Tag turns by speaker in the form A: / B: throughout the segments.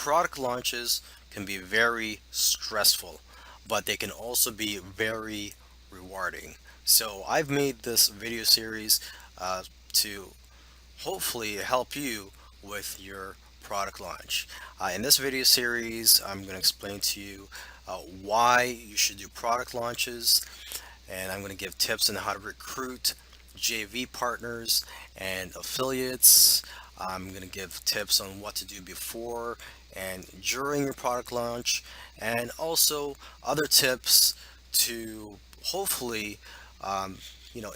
A: Product launches can be very stressful, but they can also be very rewarding. So I've made this video series to hopefully help you with your product launch. In this video series, I'm going to explain to you why you should do product launches, and I'm going to give tips on how to recruit JV partners and affiliates. I'm going to give tips on what to do before and during your product launch, and also other tips to hopefully um,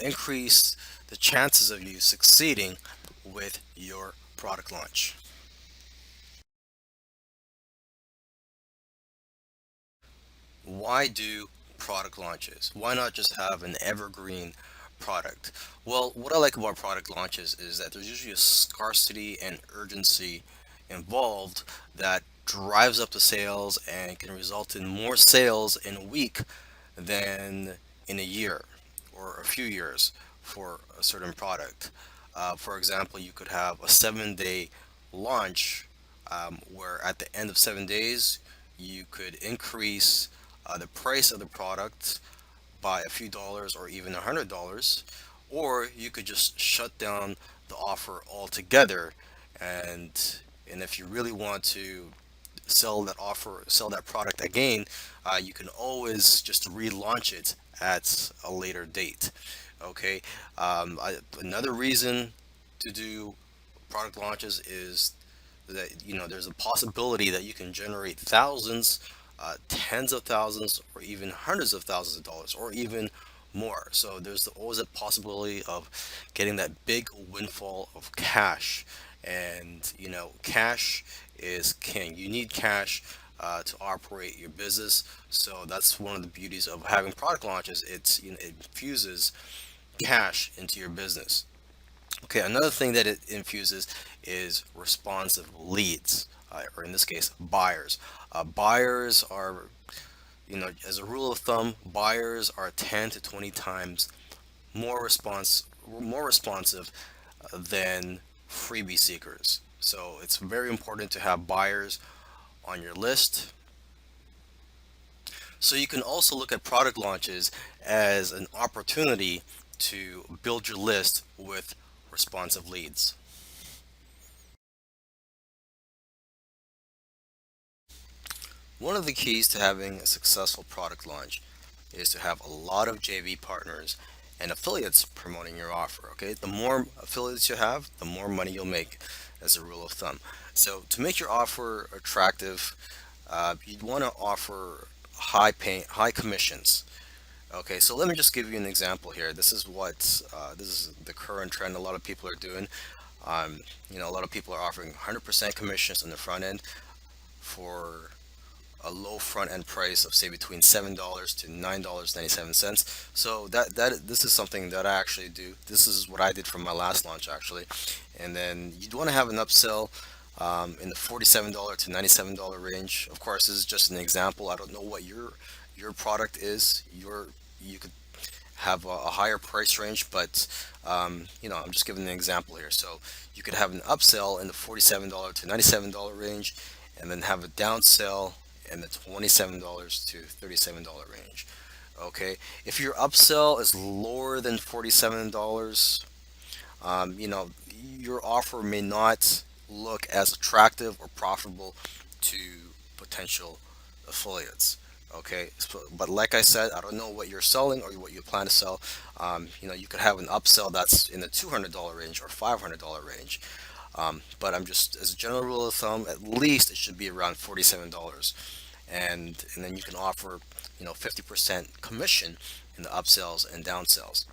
A: increase the chances of you succeeding with your product launch. Why do product launches? Why not just have an evergreen product? Well, what I like about product launches is that there's usually a scarcity and urgency involved that drives up the sales and can result in more sales in a week than in a year or a few years for a certain product. For example, you could have a 7 day launch where at the end of 7 days, you could increase the price of the product by a few dollars or even $100, or you could just shut down the offer altogether. And if you really want to sell that product again, you can always just relaunch it at a later date. Okay. Another reason to do product launches is that there's a possibility that you can generate thousands, tens of thousands, or even hundreds of thousands of dollars, or even more. So there's always a possibility of getting that big windfall of cash, and cash is king. You need cash to operate your business. So that's one of the beauties of having product launches. It infuses cash into your business. Okay, another thing that it infuses is responsive leads, or in this case, buyers. Buyers are, as a rule of thumb, buyers are 10 to 20 times more responsive than freebie seekers. So it's very important to have buyers on your list. So you can also look at product launches as an opportunity to build your list with responsive leads. One of the keys to having a successful product launch is to have a lot of JV partners and affiliates promoting your offer. Okay, the more affiliates you have, the more money you'll make, as a rule of thumb. So to make your offer attractive, you'd want to offer high commissions. Okay, so let me just give you an example here. This is the current trend. A lot of people are doing. A lot of people are offering 100% commissions on the front end for a low front end price of say between $7 to $9.97. So that this is something that I actually do. This is what I did for my last launch actually. And then you'd want to have an upsell in the $47 to $97 range. Of course, this is just an example. I don't know what your product is. You could have a higher price range, but I'm just giving an example here. So you could have an upsell in the $47 to $97 range, and then have a downsell in the $27 to $37 range. Okay, if your upsell is lower than $47, your offer may not look as attractive or profitable to potential affiliates. Okay, but like I said, I don't know what you're selling or what you plan to sell. You could have an upsell that's in the $200 range or $500 range. But I'm just, as a general rule of thumb, at least it should be around $47, and then you can offer 50% commission in the upsells and downsells.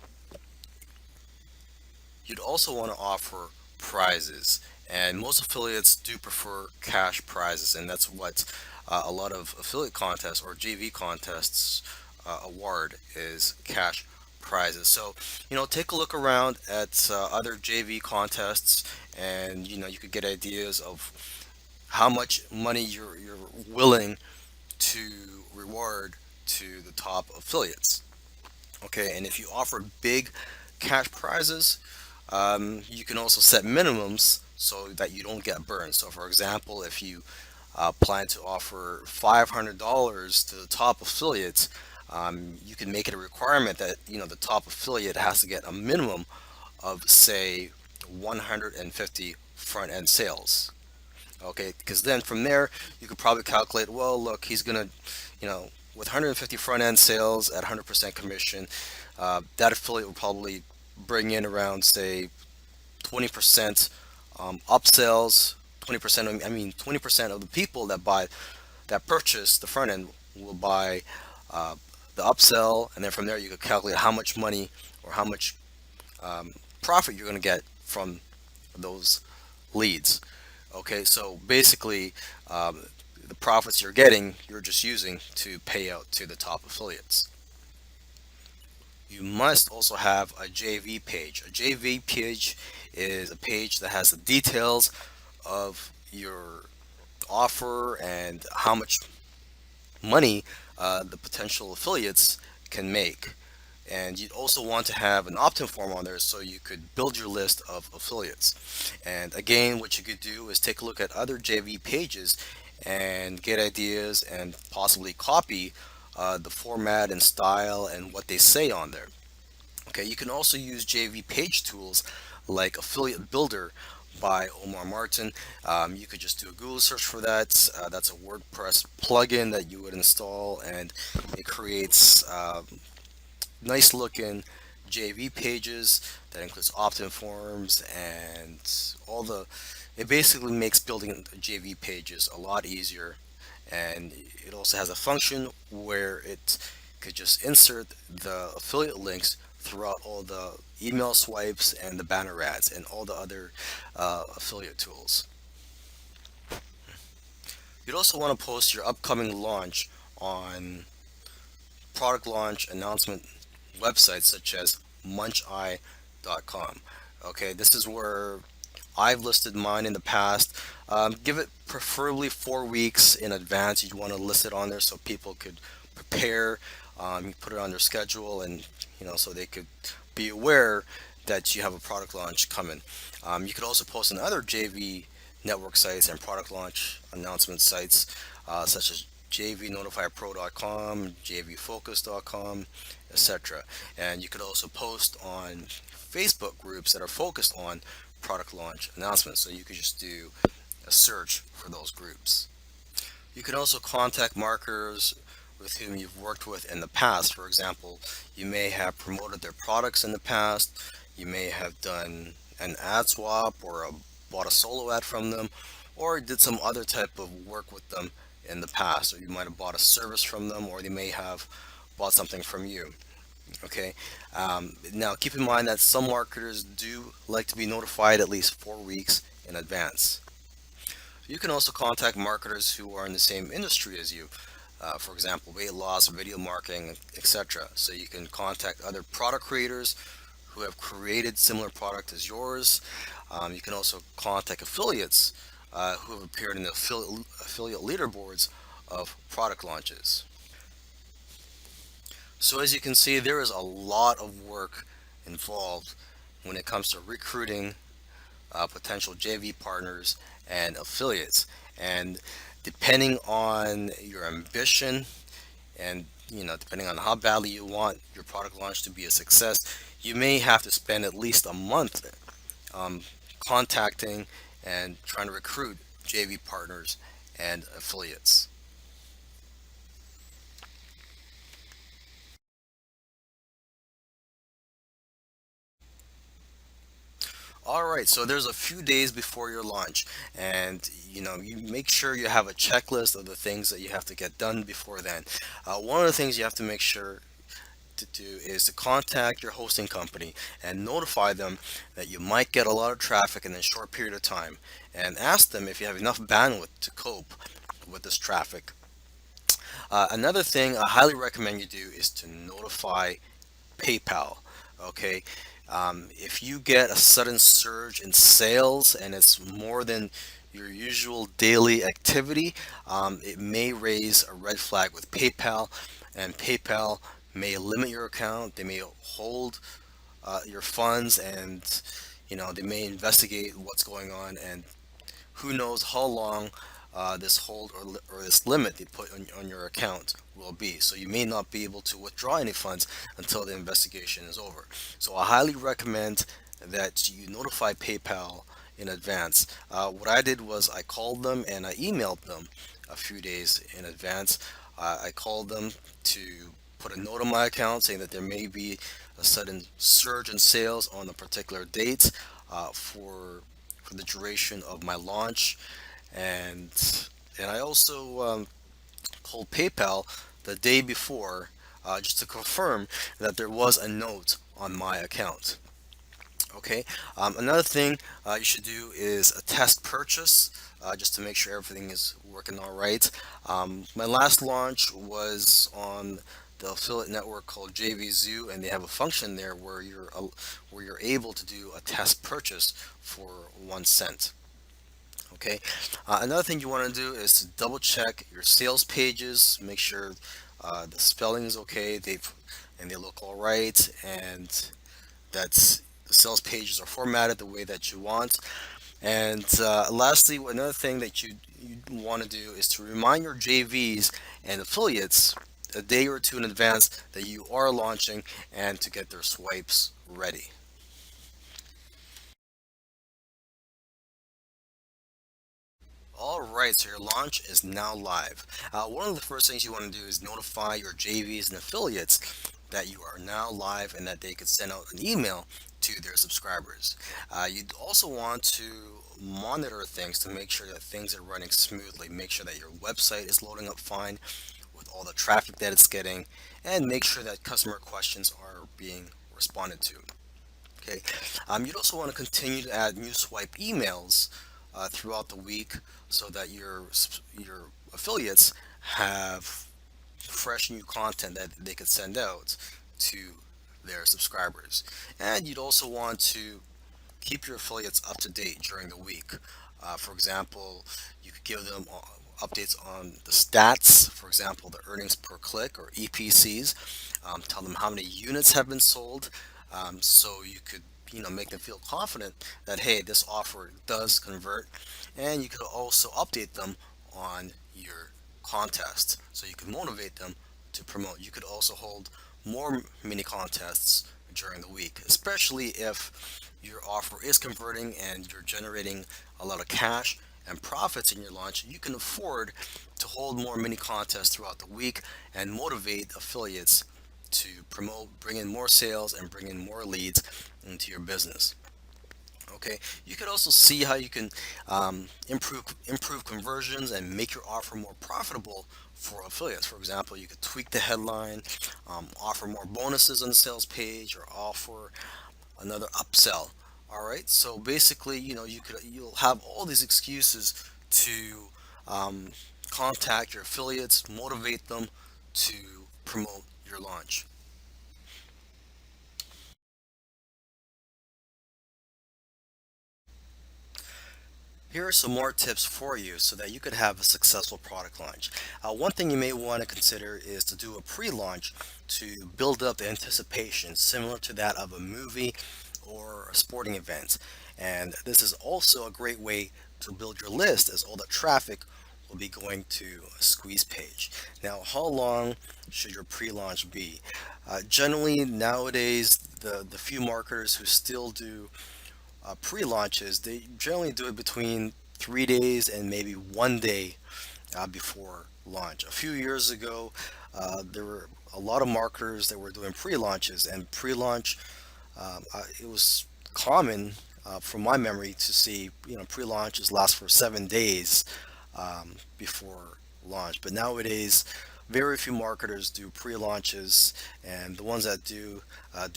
A: You'd also want to offer prizes, and most affiliates do prefer cash prizes, and that's what a lot of affiliate contests or JV contests award is cash prizes. So, take a look around at other JV contests, and you could get ideas of how much money you're willing to reward to the top affiliates. Okay, and if you offer big cash prizes, you can also set minimums so that you don't get burned. So, for example, if you plan to offer $500 to the top affiliates, you can make it a requirement that the top affiliate has to get a minimum of, say, 150 front end sales. Okay, because then from there you could probably calculate, well, look, he's gonna, with 150 front end sales at 100% commission, that affiliate will probably bring in around, say, 20% upsells. 20%, I mean, 20% of the people that purchase the front end will buy uh, the upsell, and then from there you could calculate how much money or how much profit you're going to get from those leads. Okay, so basically, the profits you're getting, you're just using to pay out to the top affiliates. You must also have a JV page. A JV page is a page that has the details of your offer and how much money the potential affiliates can make. And you'd also want to have an opt-in form on there so you could build your list of affiliates. And again, what you could do is take a look at other JV pages and get ideas and possibly copy the format and style and what they say on there. Okay, you can also use JV page tools like Affiliate Builder by Omar Martin. You could just do a Google search for that. That's a WordPress plugin that you would install, and it creates nice looking JV pages that includes opt-in forms and all the. It basically makes building JV pages a lot easier, and it also has a function where it could just insert the affiliate links throughout all the email swipes and the banner ads and all the other affiliate tools. You'd also want to post your upcoming launch on product launch announcement websites such as muncheye.com. Okay, this is where I've listed mine in the past. Give it preferably 4 weeks in advance. You want to list it on there so people could prepare. You put it on their schedule, and so they could be aware that you have a product launch coming. You could also post on other JV network sites and product launch announcement sites such as jvnotifypro.com, jvfocus.com, etc. And you could also post on Facebook groups that are focused on product launch announcements. So you could just do a search for those groups. You can also contact marketers with whom you've worked with in the past. For example, you may have promoted their products in the past. You may have done an ad swap or bought a solo ad from them, or did some other type of work with them in the past. Or you might have bought a service from them, or they may have bought something from you. Okay. Now, keep in mind that some marketers do like to be notified at least 4 weeks in advance. You can also contact marketers who are in the same industry as you. For example, weight loss, video marketing, etc. So you can contact other product creators who have created similar product as yours. You can also contact affiliates who have appeared in the affiliate leaderboards of product launches. So as you can see, there is a lot of work involved when it comes to recruiting potential JV partners and affiliates. And depending on your ambition and depending on how badly you want your product launch to be a success, you may have to spend at least a month um, contacting and trying to recruit JV partners and affiliates. All right, so there's a few days before your launch, and you make sure you have a checklist of the things that you have to get done before then. One of the things you have to make sure to do is to contact your hosting company and notify them that you might get a lot of traffic in a short period of time, and ask them if you have enough bandwidth to cope with this traffic. Another thing I highly recommend you do is to notify PayPal. Okay, if you get a sudden surge in sales and it's more than your usual daily activity, it may raise a red flag with PayPal, and PayPal may limit your account. They may hold your funds, and they may investigate what's going on, and who knows how long. this hold or this limit they put on your account will be. So you may not be able to withdraw any funds until the investigation is over. So I highly recommend that you notify PayPal in advance. What I did was I called them and I emailed them a few days in advance. I called them to put a note on my account saying that there may be a sudden surge in sales on a particular date for the duration of my launch, and I also called PayPal the day before just to confirm that there was a note on my account. Okay. Another thing you should do is a test purchase just to make sure everything is working all right. My last launch was on the affiliate network called JVZoo, and they have a function there where you're able to do a test purchase for 1 cent. Okay. Another thing you want to do is to double check your sales pages, make sure the spelling is okay, they look all right, and that's the sales pages are formatted the way that you want. And lastly, another thing that you want to do is to remind your JVs and affiliates a day or two in advance that you are launching and to get their swipes ready. All right, so your launch is now live. One of the first things you want to do is notify your JVs and affiliates that you are now live and that they could send out an email to their subscribers. You'd also want to monitor things to make sure that things are running smoothly. Make sure that your website is loading up fine with all the traffic that it's getting, and make sure that customer questions are being responded to. Okay. You'd also want to continue to add new swipe emails throughout the week so that your affiliates have fresh new content that they could send out to their subscribers. And you'd also want to keep your affiliates up to date during the week. For example, you could give them updates on the stats, for example, the earnings per click or EPCs. Tell them how many units have been sold, so you could make them feel confident that hey, this offer does convert, and you could also update them on your contest, so you can motivate them to promote. You could also hold more mini contests during the week, especially if your offer is converting and you're generating a lot of cash and profits in your launch. You can afford to hold more mini contests throughout the week and motivate affiliates to promote, bring in more sales, and bring in more leads into your business. Okay, you could also see how you can improve conversions and make your offer more profitable for affiliates. For example, you could tweak the headline, offer more bonuses on the sales page, or offer another upsell. All right, so basically, you'll have all these excuses to um, contact your affiliates, motivate them to promote your launch. Here are some more tips for you so that you could have a successful product launch. One thing you may want to consider is to do a pre-launch to build up the anticipation, similar to that of a movie or a sporting event. And this is also a great way to build your list, as all the traffic will be going to a squeeze page. Now, how long should your pre-launch be? Generally, nowadays, the few marketers who still do pre-launches, they generally do it between 3 days and maybe 1 day before launch. A few years ago, there were a lot of marketers that were doing pre-launches, and pre-launch, it was common from my memory to see pre-launches last for 7 days before launch. But nowadays, very few marketers do pre-launches, and the ones that do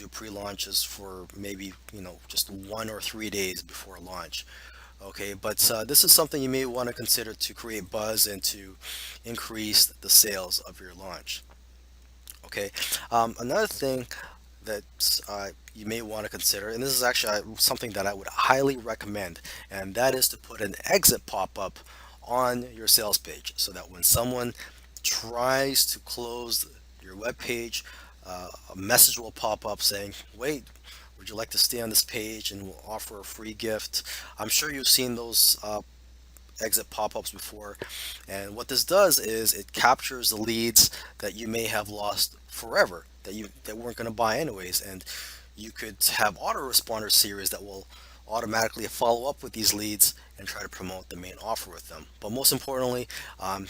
A: pre-launches for maybe just 1 or 3 days before launch. Okay, but this is something you may want to consider to create buzz and to increase the sales of your launch. Okay, another thing that you may want to consider, and this is actually something that I would highly recommend, and that is to put an exit pop-up on your sales page so that when someone tries to close your web page, a message will pop up saying, "Wait, would you like to stay on this page and we'll offer a free gift?" I'm sure you've seen those exit pop-ups before. And what this does is it captures the leads that you may have lost forever, that weren't going to buy anyways. And you could have autoresponder series that will automatically follow up with these leads and try to promote the main offer with them. But most importantly,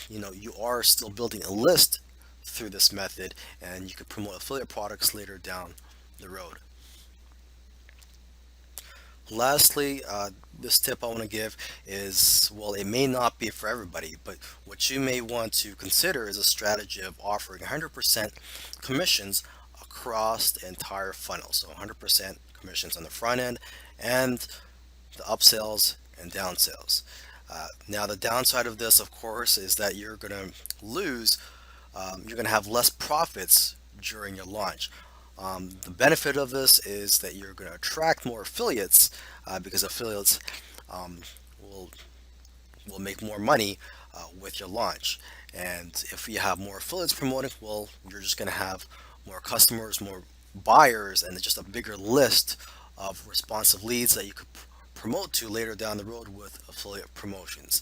A: you are still building a list through this method, and you could promote affiliate products later down the road. Lastly, this tip I want to give is, well, it may not be for everybody, but what you may want to consider is a strategy of offering 100% commissions across the entire funnel. So 100% commissions on the front end and the upsells and downsales. Now, the downside of this, of course, is that you're going to have less profits during your launch. The benefit of this is that you're going to attract more affiliates because affiliates um, will will make more money with your launch. And if you have more affiliates promoting, well, you're just going to have more customers, more buyers, and just a bigger list of responsive leads that you could promote to later down the road with affiliate promotions.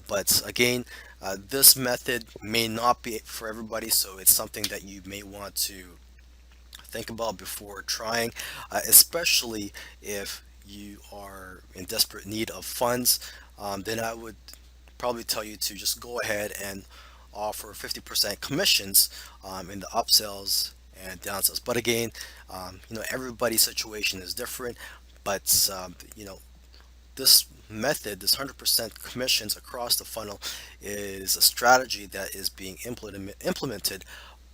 A: But again, this method may not be for everybody, so it's something that you may want to think about before trying, especially if you are in desperate need of funds. Then I would probably tell you to just go ahead and offer 50% commissions in the upsells and downsells. But again, everybody's situation is different. But this method, this 100% commissions across the funnel, is a strategy that is being implemented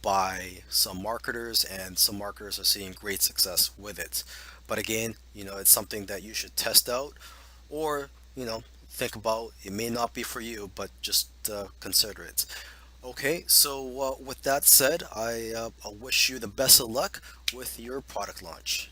A: by some marketers, and some marketers are seeing great success with it. But again, it's something that you should test out, or think about. It may not be for you, but just consider it. Okay, so with that said, I wish you the best of luck with your product launch.